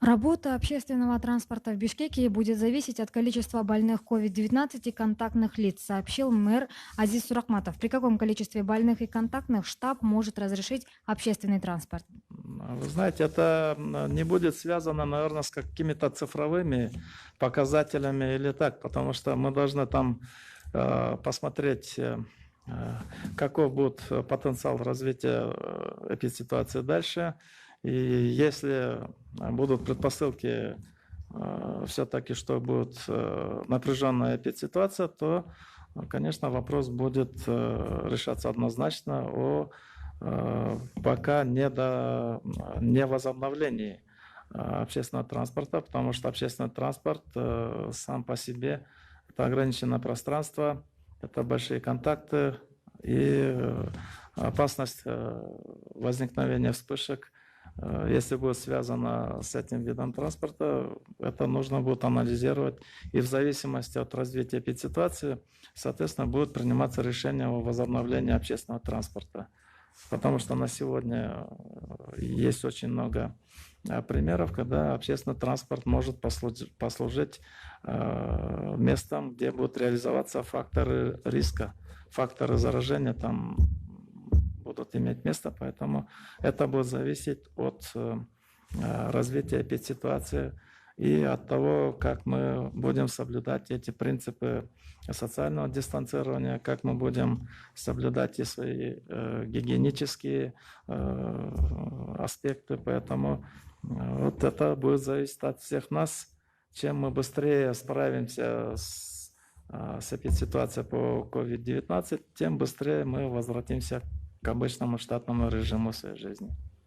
Работа общественного транспорта в Бишкеке будет зависеть от количества больных COVID-19 и контактных лиц, сообщил мэр Азиз Сурахматов. При каком количестве больных и контактных штаб может разрешить общественный транспорт? Вы знаете, это не будет связано, наверное, с какими-то цифровыми показателями или так, потому что мы должны там посмотреть, каков будет потенциал развития эпидситуации дальше. И если будут предпосылки все-таки, что будет напряженная эпидситуация, то, конечно, вопрос будет решаться однозначно о пока не возобновлении общественного транспорта, потому что общественный транспорт сам по себе это ограниченное пространство, это большие контакты и опасность возникновения вспышек. Если будет связано с этим видом транспорта, это нужно будет анализировать. И в зависимости от развития эпидситуации, соответственно, будет приниматься решение о возобновлении общественного транспорта. Потому что на сегодня есть очень много примеров, когда общественный транспорт может послужить местом, где будут реализоваться факторы риска, факторы заражения там будут иметь место, поэтому это будет зависеть от развития эпидситуации и от того, как мы будем соблюдать эти принципы социального дистанцирования, как мы будем соблюдать и свои гигиенические аспекты. Поэтому вот это будет зависеть от всех нас. Чем мы быстрее справимся с эпидситуацией по COVID-19, тем быстрее мы возвратимся к обычному штатному режиму своей жизни.